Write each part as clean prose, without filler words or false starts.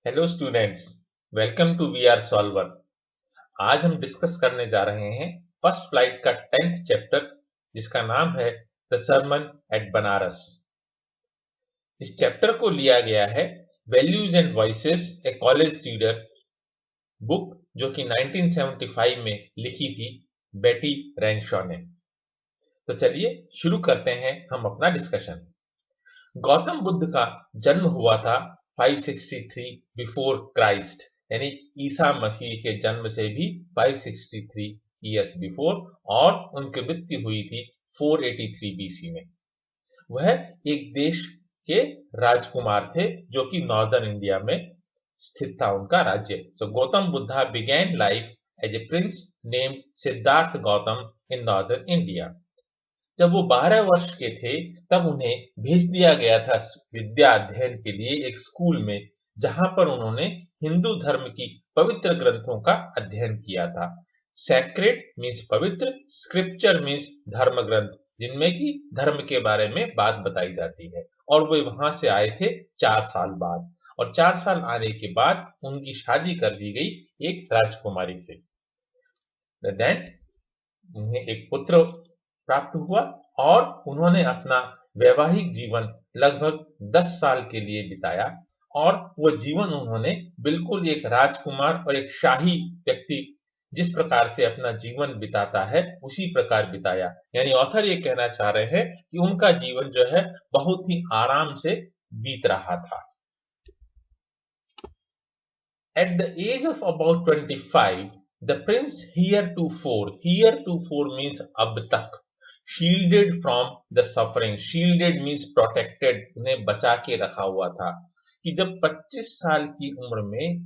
Hello students, welcome to we are solver. आज हम discuss करने जा रहे हैं फर्स्ट फ्लाइट का 10th चैप्टर, जिसका नाम है द सरमन एट बनारस। इस चैप्टर को लिया गया है values and voices A college reader book, जो कि 1975 में लिखी थी बेटी रैंशॉ ने। तो चलिए शुरू करते हैं हम अपना डिस्कशन। गौतम बुद्ध का जन्म हुआ था 563 बिफोर क्राइस्ट, यानी ईसा मसीह के जन्म से भी 563 ईयर्स बिफोर, और उनकी मृत्यु हुई थी 483 बीसी में। वह एक देश के राजकुमार थे जो कि नॉर्दर्न इंडिया में स्थित था उनका राज्य। So Gautam Buddha began life as a prince named Siddhartha Gautam in northern India. जब वो 12 वर्ष के थे तब उन्हें भेज दिया गया था विद्या अध्ययन के लिए एक स्कूल में, जहां पर उन्होंने हिंदू धर्म की पवित्र ग्रंथों का अध्ययन किया था। सैक्रेड मीन्स पवित्र, स्क्रिप्चर मीन्स धर्म ग्रंथ, जिनमें की धर्म के बारे में बात बताई जाती है। और वे वहां से आए थे 4 साल बाद, और 4 साल आने के बाद उनकी शादी कर दी गई एक राजकुमारी से। देन उन्हें एक पुत्र प्राप्त हुआ और उन्होंने अपना वैवाहिक जीवन लगभग 10 साल के लिए बिताया। और वो जीवन उन्होंने बिल्कुल एक राजकुमार और एक शाही व्यक्ति जिस प्रकार से अपना जीवन बिताता है उसी प्रकार बिताया। यानी ऑथर ये कहना चाह रहे हैं कि उनका जीवन जो है बहुत ही आराम से बीत रहा था। At the age of about 25, the prince heretofore means अब तक, shielded from the suffering, shielded means protected, उन्हें बचा के रखा हुआ था कि जब 25 साल की उम्र में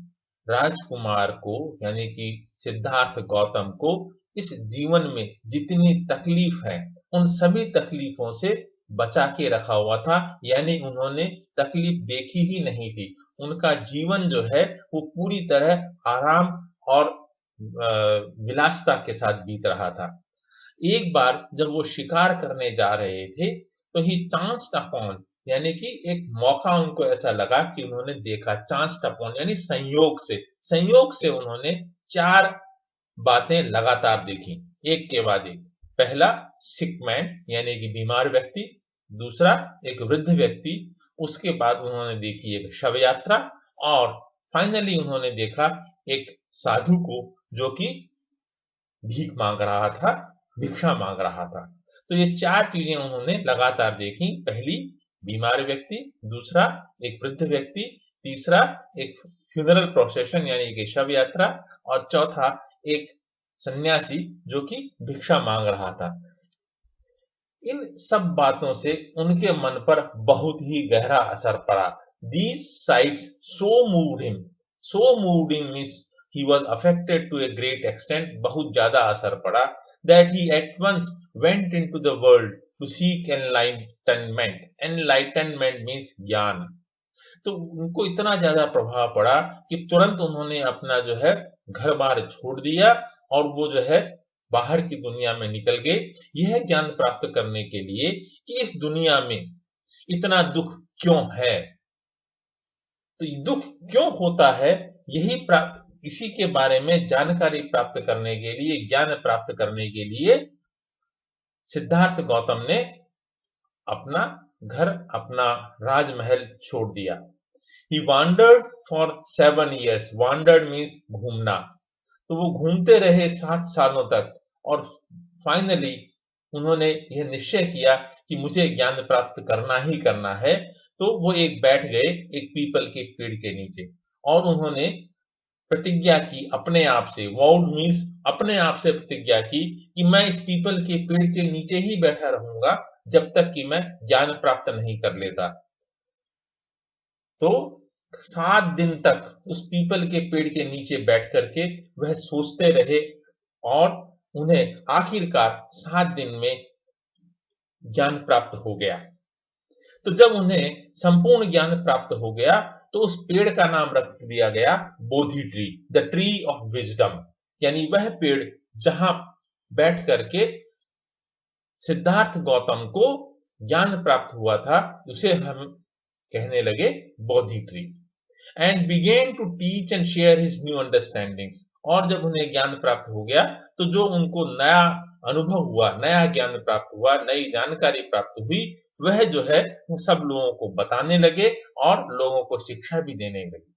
राजकुमार को यानी कि सिद्धार्थ गौतम को इस जीवन में जितनी तकलीफ है उन सभी तकलीफों से बचा के रखा हुआ था। यानी उन्होंने तकलीफ देखी ही नहीं थी। उनका जीवन जो है वो पूरी तरह आराम और विलासिता के साथ बीत रहा था। एक बार जब वो शिकार करने जा रहे थे तो ही चांस्ड अपॉन, यानी कि एक मौका उनको ऐसा लगा कि उन्होंने देखा, चांस्ड अपॉन यानी संयोग से उन्होंने 4 बातें लगातार देखी, एक के बाद एक। पहला सिक मैन यानी कि बीमार व्यक्ति, दूसरा एक वृद्ध व्यक्ति, उसके बाद उन्होंने देखी एक शव यात्रा, और फाइनली उन्होंने देखा एक साधु को जो कि भीख मांग रहा था, भिक्षा मांग रहा था। तो ये 4 चीजें उन्होंने लगातार देखी। पहली बीमार व्यक्ति, दूसरा एक वृद्ध व्यक्ति, तीसरा एक फ्यूनरल प्रोसेशन यानी कि शव यात्रा, और चौथा एक सन्यासी जो कि भिक्षा मांग रहा था। इन सब बातों से उनके मन पर बहुत ही गहरा असर पड़ा। These sights so moved him means he was affected to a great extent, बहुत ज्यादा असर पड़ा, that he at once went into the world to seek enlightenment. Enlightenment means ज्ञान। तो उनको इतना ज्यादा प्रभाव पड़ा कि तुरंत उन्होंने अपना जो है घर बार छोड़ दिया और वो जो है बाहर की दुनिया में निकल गए, यह ज्ञान प्राप्त करने के लिए कि इस दुनिया में इतना दुख क्यों है। तो दुख क्यों होता है, इसी के बारे में जानकारी प्राप्त करने के लिए, ज्ञान प्राप्त करने के लिए सिद्धार्थ गौतम ने अपना घर, अपना राजमहल छोड़ दिया। He wandered for 7 years. Wandered means घूमना। तो वो घूमते रहे 7 सालों तक, और फाइनली उन्होंने यह निश्चय किया कि मुझे ज्ञान प्राप्त करना ही करना है। तो वो बैठ गए एक पीपल के पेड़ के नीचे, और उन्होंने प्रतिज्ञा की अपने आप से। वाउड मीन्स अपने आप से प्रतिज्ञा की कि मैं इस पीपल के पेड़ के नीचे ही बैठा रहूंगा जब तक कि मैं ज्ञान प्राप्त नहीं कर लेता। तो 7 दिन तक उस पीपल के पेड़ के नीचे बैठ करके वह सोचते रहे, और उन्हें आखिरकार 7 दिन में ज्ञान प्राप्त हो गया। तो जब उन्हें संपूर्ण ज्ञान प्राप्त हो गया तो उस पेड़ का नाम रख दिया गया Bodhi tree, the tree of wisdom, यानी वह पेड़ जहां बैठ करके सिद्धार्थ गौतम को ज्ञान प्राप्त हुआ था उसे हम कहने लगे Bodhi tree. And began to teach and share his new understandings. और जब उन्हें ज्ञान प्राप्त हो गया तो जो उनको नया अनुभव हुआ, नया ज्ञान प्राप्त हुआ, नई जानकारी प्राप्त हुई, वह जो है वो सब लोगों को बताने लगे और लोगों को शिक्षा भी देने लगे।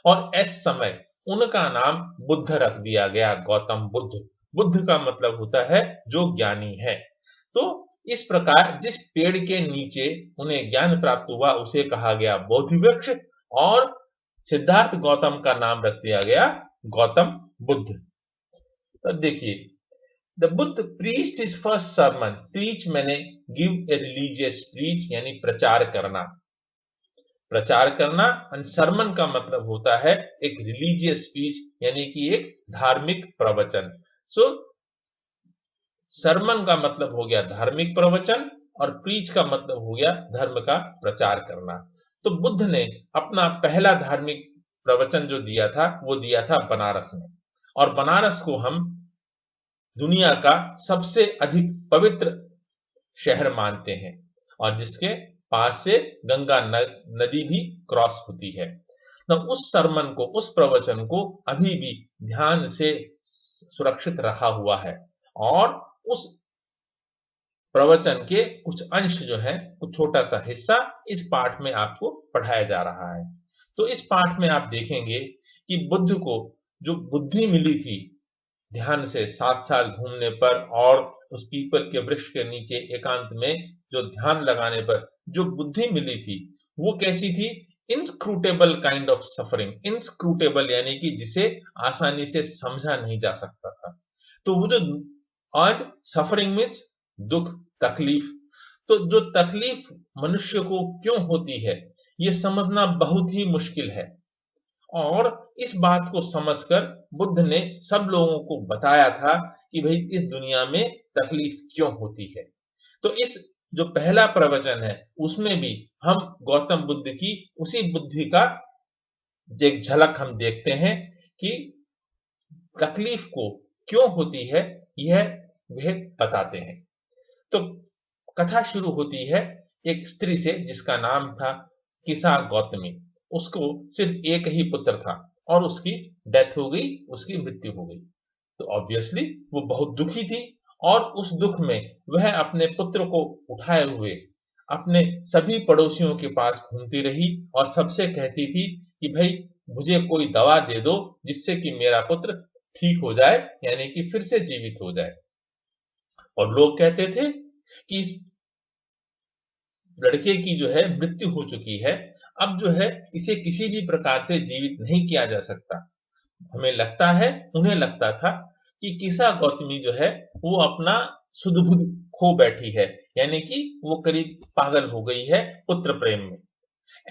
और इस समय उनका नाम बुद्ध रख दिया गया, गौतम बुद्ध। बुद्ध का मतलब होता है जो ज्ञानी है। तो इस प्रकार जिस पेड़ के नीचे उन्हें ज्ञान प्राप्त हुआ उसे कहा गया बोधि वृक्ष, और सिद्धार्थ गौतम का नाम रख दिया गया गौतम बुद्ध। तो देखिए, the Buddha preached his first sermon. Preach मैंने गिव ए रिलीजियस स्पीच, यानी प्रचार करना। प्रचार करना, और सरमन का मतलब होता है एक रिलीजियस स्पीच, यानी कि एक धार्मिक प्रवचन। सो सरमन का मतलब हो गया धार्मिक प्रवचन, और प्रीच का मतलब हो गया धर्म का प्रचार करना। तो बुद्ध ने अपना पहला धार्मिक प्रवचन जो दिया था वो दिया था बनारस में, और बनारस को हम दुनिया का सबसे अधिक पवित्र शहर मानते हैं, और जिसके पास से गंगा नदी भी क्रॉस होती है। तो उस सरमन को, उस प्रवचन को अभी भी ध्यान से सुरक्षित रखा हुआ है, और उस प्रवचन के कुछ अंश जो है, कुछ छोटा सा हिस्सा इस पाठ में आपको पढ़ाया जा रहा है। तो इस पाठ में आप देखेंगे कि बुद्ध को जो बुद्धि मिली थी ध्यान से 7 साल घूमने पर, और उस पीपल के वृक्ष के नीचे एकांत में जो ध्यान लगाने पर जो बुद्धि मिली थी, वो कैसी थी? Inscrutable kind of suffering. Inscrutable यानी कि जिसे आसानी से समझा नहीं जा सकता था। तो वो जो, और सफरिंग मीन्स दुख, तकलीफ। तो जो तकलीफ मनुष्य को क्यों होती है ये समझना बहुत ही मुश्किल है, और इस बात को समझकर बुद्ध ने सब लोगों को बताया था कि भाई इस दुनिया में तकलीफ क्यों होती है। तो इस जो पहला प्रवचन है उसमें भी हम गौतम बुद्ध की उसी बुद्धि का एक झलक हम देखते हैं कि तकलीफ को क्यों होती है यह वे बताते हैं। तो कथा शुरू होती है एक स्त्री से जिसका नाम था किसा गौतमी। उसको सिर्फ एक ही पुत्र था, और उसकी डेथ हो गई, उसकी मृत्यु हो गई। तो ऑब्वियसली वो बहुत दुखी थी, और उस दुख में वह अपने पुत्र को उठाए हुए अपने सभी पड़ोसियों के पास घूमती रही, और सबसे कहती थी कि भाई मुझे कोई दवा दे दो जिससे कि मेरा पुत्र ठीक हो जाए, यानी कि फिर से जीवित हो जाए। और लोग कहते थे कि इस लड़के की जो है मृत्यु हो चुकी है, अब जो है इसे किसी भी प्रकार से जीवित नहीं किया जा सकता। उन्हें लगता था कि किसा गौतमी जो है वो अपना सुध-बुध खो बैठी है, यानी कि वो करीब पागल हो गई है पुत्र प्रेम में।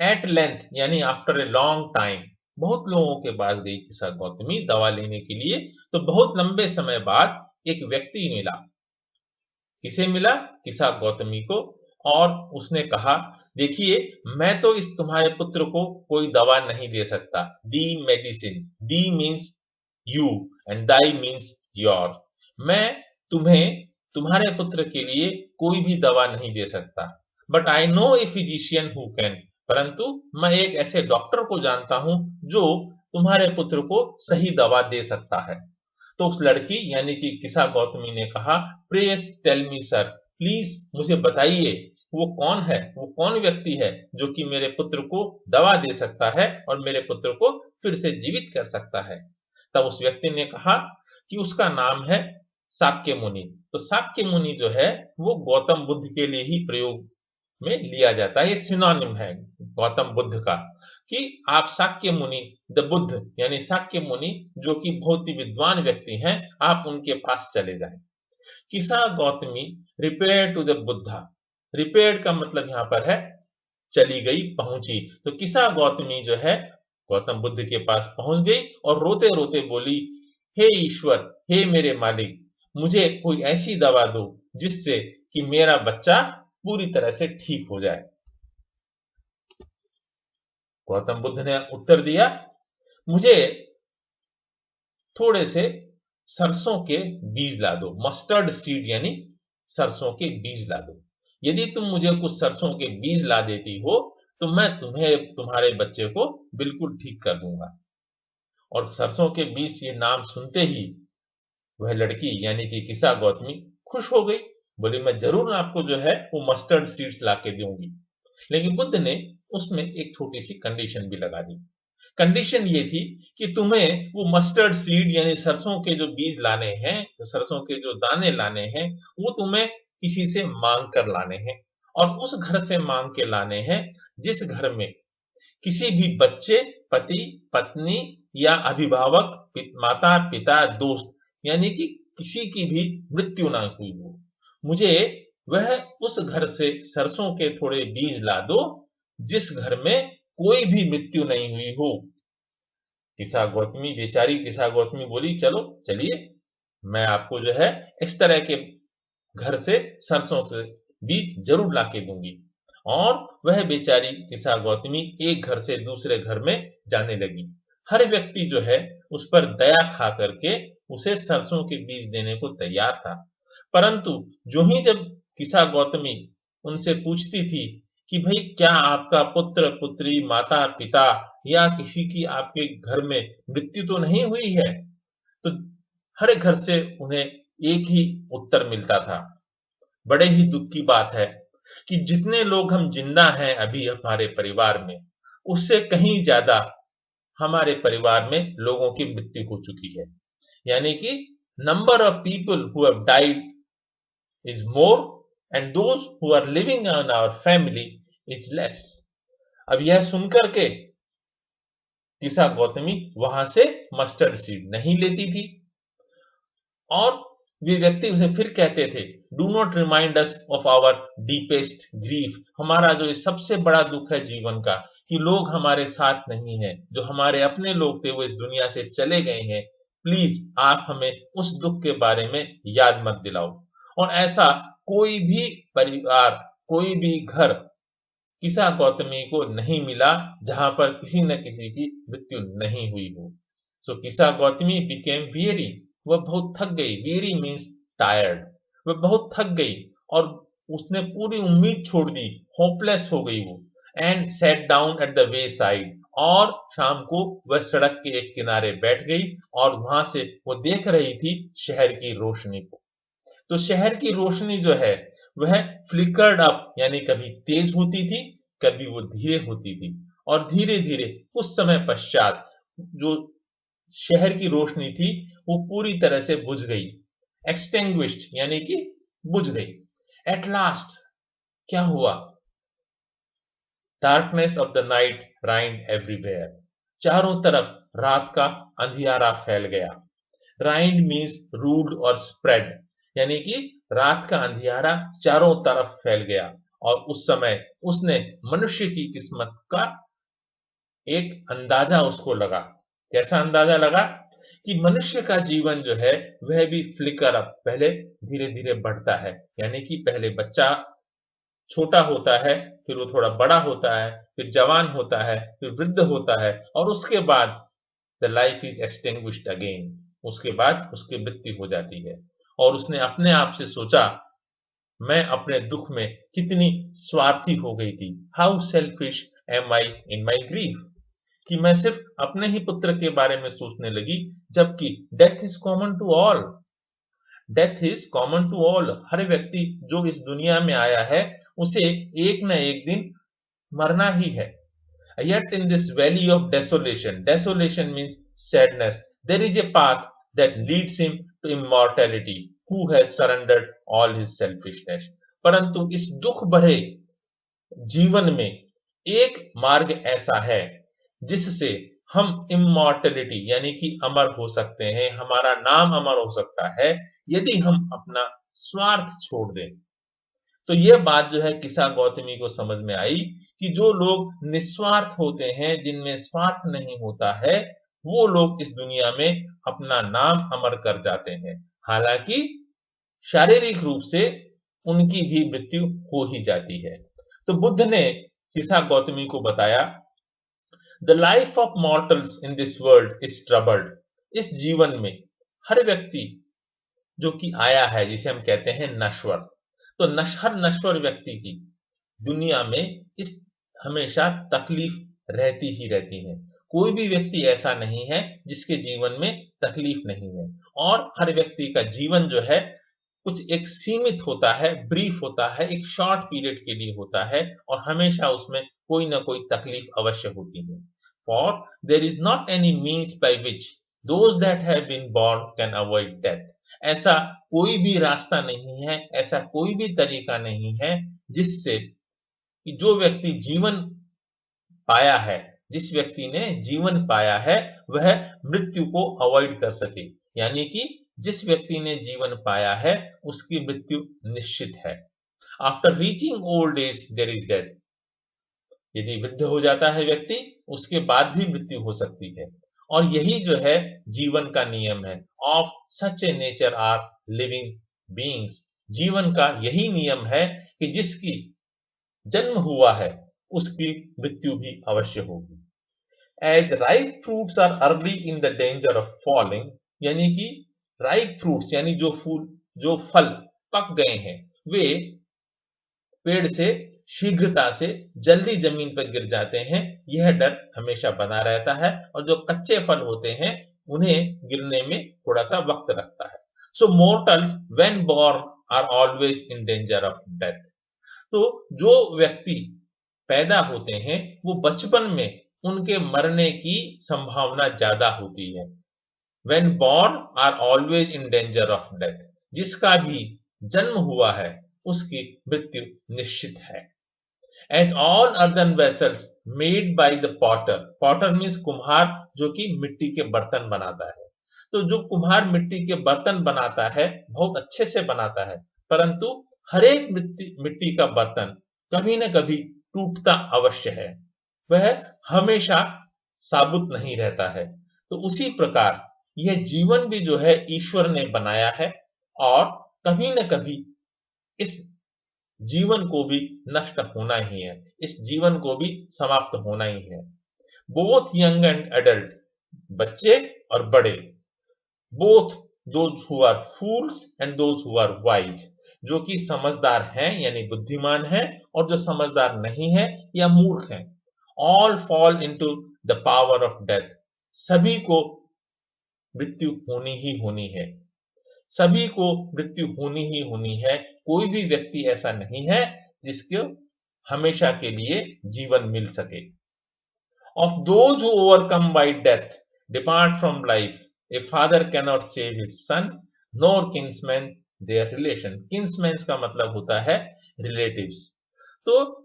एट लेंथ यानी आफ्टर ए लॉन्ग टाइम, बहुत लोगों के पास गई किसा गौतमी दवा लेने के लिए। तो बहुत लंबे समय बाद एक व्यक्ति मिला। किसे मिला? किसा गौतमी को। और उसने कहा, देखिए मैं तो इस तुम्हारे पुत्र को कोई दवा नहीं दे सकता। दी medicine, the means you and thy means your. मैं तुम्हें तुम्हारे पुत्र के लिए कोई भी दवा नहीं दे सकता। But I know a physician who can, परंतु मैं एक ऐसे डॉक्टर को जानता हूं जो तुम्हारे पुत्र को सही दवा दे सकता है। तो उस लड़की यानी कि किसा गौतमी ने कहा, please tell me sir, please मुझे बताइए वो कौन है, वो कौन व्यक्ति है जो कि मेरे पुत्र को दवा दे सकता है और मेरे पुत्र को फिर से जीवित कर सकता है। तब उस व्यक्ति ने कहा कि उसका नाम है शाक्य मुनि। तो शाक्य मुनि जो है वो गौतम बुद्ध के लिए ही प्रयोग में लिया जाता है, ये सिनोनिम है गौतम बुद्ध का, कि आप शाक्य मुनि, द बुद्ध यानी शाक्य मुनि जो कि बहुत ही विद्वान व्यक्ति हैं, आप उनके पास चले जाएं। Kisa Gautami repair to the Buddha. Repair का मतलब यहां पर है चली गई, पहुंची। तो किसा गौतमी जो है गौतम बुद्ध के पास पहुंच गई और रोते रोते बोली, हे ईश्वर, हे मेरे मालिक, मुझे कोई ऐसी दवा दो जिससे कि मेरा बच्चा पूरी तरह से ठीक हो जाए। गौतम बुद्ध ने उत्तर दिया, मुझे थोड़े से सरसों के बीज ला दो। मस्टर्ड सीड यानी सरसों के बीज ला दो। यदि तुम मुझे कुछ सरसों के बीज ला देती हो तो मैं तुम्हारे बच्चे को बिल्कुल ठीक कर दूंगा। और सरसों के बीज ये नाम सुनते ही वह लड़की यानी कि किस्सा गौतमी खुश हो गई। बोली मैं जरूर आपको जो है वो मस्टर्ड सीड्स ला के दूंगी। लेकिन बुद्ध ने उसमें एक छोटी सी कंडीशन भी लगा दी। कंडीशन ये थी कि तुम्हें वो मस्टर्ड सीड यानी सरसों के जो बीज लाने हैं, सरसों के जो दाने लाने हैं, वो तुम्हें किसी से मांग कर लाने हैं। और उस घर से मांग के लाने हैं जिस घर में किसी भी बच्चे, पति, पत्नी या अभिभावक, माता, पिता, दोस्त यानी कि किसी की भी मृत्यु ना हुई हो। मुझे वह उस घर से सरसों के थोड़े बीज ला दो जिस घर में कोई भी मृत्यु नहीं हुई हो। किस्सा गौतमी बेचारी किस्सा गौतमी बोली चलो चलिए, मैं आपको जो है इस तरह के घर से सरसों से बीज जरूर ला के दूंगी। और वह बेचारी किस्सा गौतमी एक घर से दूसरे घर में जाने लगी। हर व्यक्ति जो है उस पर दया खा करके उसे सरसों के बीज देने को तैयार था। परंतु जो ही जब किस्सा गौतमी उनसे पूछती थी कि भाई क्या आपका पुत्र, पुत्री, माता, पिता या किसी की आपके घर में मृत्यु तो नहीं हुई है, तो हर घर से उन्हें एक ही उत्तर मिलता था। बड़े ही दुख की बात है कि जितने लोग हम जिंदा हैं अभी हमारे परिवार में, उससे कहीं ज्यादा हमारे परिवार में लोगों की मृत्यु हो चुकी है। यानी कि number of people who have died is more and those who are living in our family is less. अब यह सुनकर के किस्सा गौतमी वहां से मस्टर्ड सीड नहीं लेती थी। और वे व्यक्ति उसे फिर कहते थे do not remind us of our deepest grief. हमारा जो सबसे बड़ा दुख है जीवन का कि लोग हमारे साथ नहीं हैं, जो हमारे अपने लोग थे वो इस दुनिया से चले गए हैं। प्लीज आप हमें उस दुख के बारे में याद मत दिलाओ। और ऐसा कोई भी परिवार, कोई भी घर किस्सा गौतमी को नहीं मिला जहां पर किसी न किसी की मृत्यु नहीं हुई हो। सो किस्सा गौतमी बिकेम वियरी। वह बहुत थक गई। Weary means tired. वह बहुत थक गई और उसने पूरी उम्मीद छोड़ दी, होपलेस हो गई वो। And set down at the way side. और शाम को वह सड़क के एक किनारे बैठ गई और वहां से वो देख रही थी शहर की रोशनी को। तो शहर की रोशनी जो है वह फ्लिकर्ड अप यानी कभी तेज होती थी, कभी वो धीरे होती थी। और धीरे धीरे कुछ समय पश्चात जो शहर की रोशनी थी वो पूरी तरह से बुझ गई। एक्सटेंग्विश्ड यानी कि बुझ गई। एट लास्ट क्या हुआ? Darkness of the night reigned everywhere. चारों तरफ रात का अंधियारा फैल गया। reigned मीन्स रूल्ड और स्प्रेड, यानी कि रात का अंधियारा चारों तरफ फैल गया। और उस समय उसने मनुष्य की किस्मत का एक अंदाजा उसको लगा। कैसा अंदाजा लगा? कि मनुष्य का जीवन जो है वह भी फ्लिकर अप, पहले धीरे धीरे बढ़ता है। यानी कि पहले बच्चा छोटा होता है, फिर वो थोड़ा बड़ा होता है, फिर जवान होता है, फिर वृद्ध होता है और उसके बाद the life is extinguished again. उसके बाद उसकी मृत्यु हो जाती है। और उसने अपने आप से सोचा मैं अपने दुख में कितनी स्वार्थी हो गई थी। How selfish am I in my grief. कि मैं सिर्फ अपने ही पुत्र के बारे में सोचने लगी, जबकि death is common to all. Death is common to all. हर व्यक्ति जो इस दुनिया में आया है उसे एक न एक दिन मरना ही है। Yet in this valley of desolation, desolation means sadness, there is a path that leads him to immortality, who has surrendered all his selfishness. परंतु इस दुख भरे जीवन में एक मार्ग ऐसा है जिससे हम इमॉर्टलिटी यानी कि अमर हो सकते हैं, हमारा नाम अमर हो सकता है यदि हम अपना स्वार्थ छोड़ दें। तो यह बात जो है किस्सा गौतमी को समझ में आई कि जो लोग निस्वार्थ होते हैं, जिनमें स्वार्थ नहीं होता है, वो लोग इस दुनिया में अपना नाम अमर कर जाते हैं। हालांकि शारीरिक रूप से उनकी भी मृत्यु हो ही जाती है। तो बुद्ध ने किस्सा गौतमी को बताया the life of mortals in this world is troubled. इस जीवन में हर व्यक्ति जो कि आया है जिसे हम कहते हैं नश्वर, तो हर नश्वर व्यक्ति की दुनिया में इस हमेशा तकलीफ रहती ही रहती है। कोई भी व्यक्ति ऐसा नहीं है जिसके जीवन में तकलीफ नहीं है, और हर व्यक्ति का जीवन जो है कुछ एक सीमित होता है, ब्रीफ होता है, एक शॉर्ट पीरियड के लिए होता है, और हमेशा उसमें कोई ना कोई तकलीफ अवश्य होती है। For there is not any means by which those that have been born can avoid death. ऐसा कोई भी रास्ता नहीं है, ऐसा कोई भी तरीका नहीं है जिससे कि जो व्यक्ति जीवन पाया है, जिस व्यक्ति ने जीवन पाया है, वह मृत्यु को अवॉइड कर सके। यानी कि जिस व्यक्ति ने जीवन पाया है उसकी मृत्यु निश्चित है। After reaching old age there is death. यदि वृद्ध हो जाता है व्यक्ति, उसके बाद भी मृत्यु हो सकती है, और यही जो है जीवन का नियम है। Of such a nature are living beings. जीवन का यही नियम है कि जिसकी जन्म हुआ है उसकी मृत्यु भी अवश्य होगी। As ripe fruits are early in the danger of falling, यानी कि राइप फ्रूट्स यानी जो फल पक गए हैं वे पेड़ से शीघ्रता से जल्दी जमीन पर गिर जाते हैं, यह डर हमेशा बना रहता है, और जो कच्चे फल होते हैं उन्हें गिरने में थोड़ा सा वक्त लगता है। So mortals when born are always in danger of death. तो जो व्यक्ति पैदा होते हैं वो बचपन में उनके मरने की संभावना ज्यादा होती है। When born are always in danger of death। जिसका भी जन्म हुआ है उसकी मृत्यु निश्चित है। As all earthen vessels made by the potter, potter means कुम्हार जो कि मिट्टी के बर्तन बनाता है। तो जो कुम्हार मिट्टी के बर्तन बनाता है बहुत अच्छे से बनाता है, परंतु हर एक मिट्टी का बर्तन कभी न कभी टूटता अवश्य है, वह हमेशा साबुत नहीं रहता है। तो उसी प्रकार यह जीवन भी जो है ईश्वर ने बनाया है, और कभी न कभी इस जीवन को भी नष्ट होना ही है, इस जीवन को भी समाप्त होना ही है। बोथ यंग एंड एडल्ट, बच्चे और बड़े, both those who are fools and those who are wise, जो कि समझदार हैं यानी बुद्धिमान हैं, और जो समझदार नहीं है या मूर्ख हैं, all fall into the power of death. सभी को मृत्यु होनी ही होनी है, सभी को मृत्यु होनी ही होनी है। कोई भी व्यक्ति ऐसा नहीं है जिसको हमेशा के लिए जीवन मिल सके। Of those who overcome bye death depart from life, a father cannot save his son nor kinsman there relation. Kinsman का मतलब होता है रिलेटिव्स। तो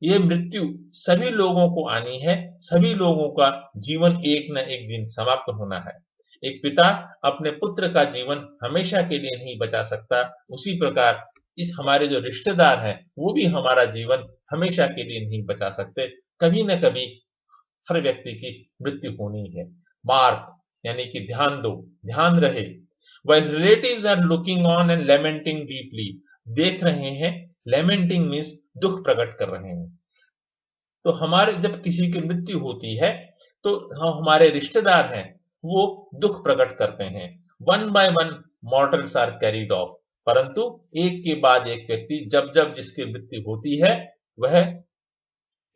ये मृत्यु सभी लोगों को आनी है, सभी लोगों का जीवन एक न एक दिन समाप्त होना है। एक पिता अपने पुत्र का जीवन हमेशा के लिए नहीं बचा सकता, उसी प्रकार इस हमारे जो रिश्तेदार हैं वो भी हमारा जीवन हमेशा के लिए नहीं बचा सकते। कभी न कभी हर व्यक्ति की मृत्यु होनी है। मार्क यानी कि ध्यान दो, ध्यान रहे। While relatives are looking on and lamenting deeply, देख रहे हैं, lamenting means दुख प्रकट कर रहे हैं। तो हमारे जब किसी की मृत्यु होती है तो हमारे रिश्तेदार हैं वो दुख प्रकट करते हैं। One by one mortals are carried off, परंतु एक के बाद एक व्यक्ति जब जब जिसकी मृत्यु होती है वह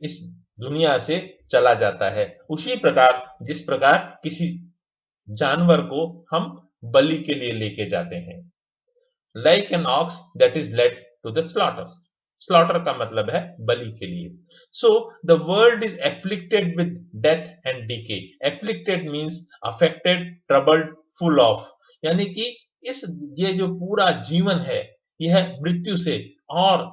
इस दुनिया से चला जाता है। उसी प्रकार जिस प्रकार किसी जानवर को हम बलि के लिए लेके जाते हैं। Like an ox that is led to the slaughter, slaughter का मतलब है बलि के लिए। So the world is afflicted with death and decay. Afflicted means affected, troubled, full of, यानी कि ये जो पूरा जीवन है यह मृत्यु से और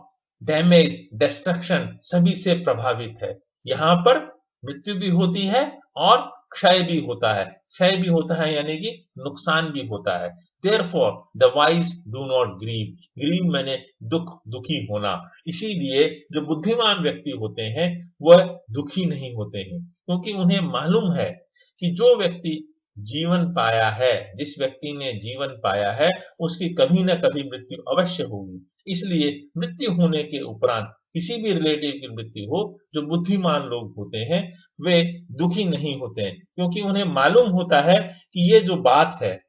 डैमेज, डिस्ट्रक्शन सभी से प्रभावित है। यहाँ पर मृत्यु भी होती है और क्षय भी होता है। क्षय भी होता है यानी कि नुकसान भी होता है। Therefore, the wise do not grieve. Grieve मैंने दुख, दुखी होना। इसीलिए जो बुद्धिमान व्यक्ति होते हैं वह दुखी नहीं होते हैं, क्योंकि उन्हें मालूम है कि जो व्यक्ति जीवन पाया है, जिस व्यक्ति ने जीवन पाया है उसकी कभी ना कभी मृत्यु अवश्य होगी। इसलिए मृत्यु होने के उपरांत किसी भी रिलेटिव की मृत्यु हो, जो बुद्धिमान लोग होते हैं वे दुखी नहीं होते हैं, क्योंकि उन्हें मालूम होता है कि ये जो बात है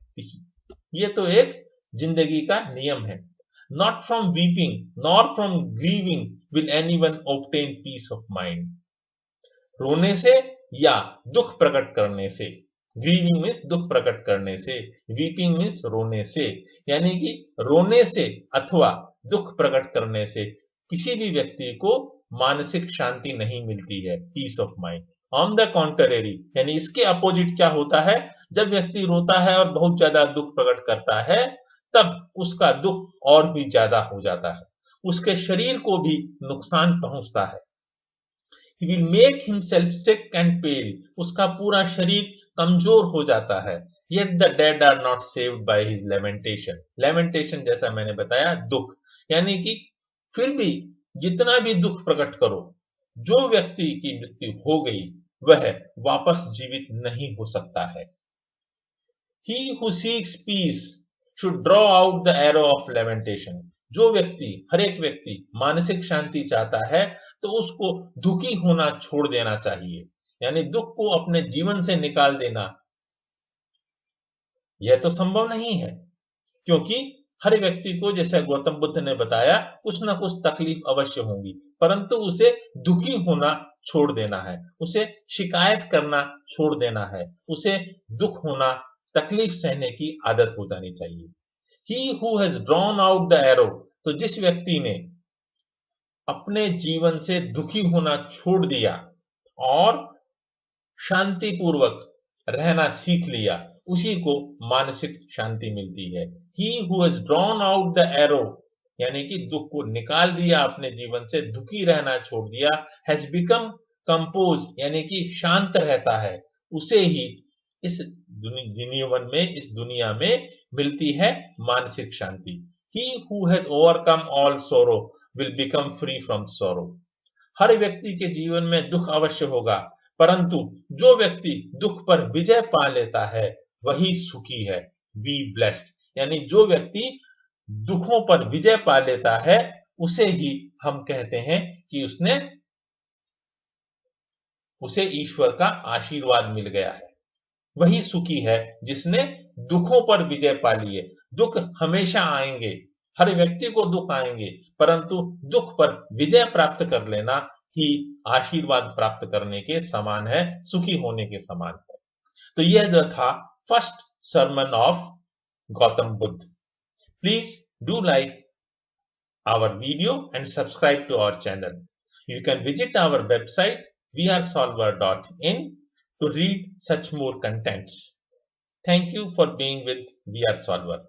ये तो एक जिंदगी का नियम है। Not from weeping nor from grieving will anyone obtain peace of mind? रोने से या दुख प्रकट करने से। ग्रीविंग मीन्स दुख प्रकट करने से, वीपिंग मीन्स रोने से, यानी कि रोने से अथवा दुख प्रकट करने से किसी भी व्यक्ति को मानसिक शांति नहीं मिलती है, peace of mind. On the contrary, यानी इसके अपोजिट क्या होता है, जब व्यक्ति रोता है और बहुत ज्यादा दुख प्रकट करता है, तब उसका दुख और भी ज्यादा हो जाता है, उसके शरीर को भी नुकसान पहुंचता है। He will make himself sick and pale. उसका पूरा शरीर कमजोर हो जाता है। Yet the dead are not saved by his lamentation. Lamentation जैसा मैंने बताया दुख, यानी कि फिर भी जितना भी दुख प्रकट करो, जो व्यक्ति की मृत्यु हो गई वह वापस जीवित नहीं हो सकता है। He who seeks peace should draw out the arrow of lamentation. जो व्यक्ति, हर एक व्यक्ति मानसिक शांति चाहता है तो उसको दुखी होना छोड़ देना चाहिए, यानी दुख को अपने जीवन से निकाल देना यह तो संभव नहीं है, क्योंकि हर व्यक्ति को, जैसे गौतम बुद्ध ने बताया, कुछ ना कुछ तकलीफ अवश्य होगी, परंतु उसे दुखी होना छोड़ देना है, उसे शिकायत करना छोड़ देना है, उसे दुख होना, तकलीफ सहने की आदत हो जानी चाहिए। He who has drawn out the arrow, तो जिस व्यक्ति ने अपने जीवन से दुखी होना छोड़ दिया और शांतिपूर्वक रहना सीख लिया, उसी को मानसिक शांति मिलती है। He who has drawn out the arrow, यानी कि दुख को निकाल दिया अपने जीवन से, दुखी रहना छोड़ दिया, has become composed, यानी कि शांत रहता है, उसे ही इस दुनिया में मिलती है मानसिक शांति। He who has overcome all sorrow will become free from sorrow. हर व्यक्ति के जीवन में दुख अवश्य होगा, परंतु जो व्यक्ति दुख पर विजय पा लेता है वही सुखी है। Be blessed, यानी जो व्यक्ति दुखों पर विजय पा लेता है उसे ही हम कहते हैं कि उसे ईश्वर का आशीर्वाद मिल गया है। वही सुखी है जिसने दुखों पर विजय पा ली है। दुख हमेशा आएंगे, हर व्यक्ति को दुख आएंगे, परंतु दुख पर विजय प्राप्त कर लेना ही आशीर्वाद प्राप्त करने के समान है, सुखी होने के समान है। तो यह जो था first sermon of Gautam Buddha. Please do like our video and subscribe to our channel. You can visit our website vrsolver.in to read such more contents. Thank you for being with VR Solver.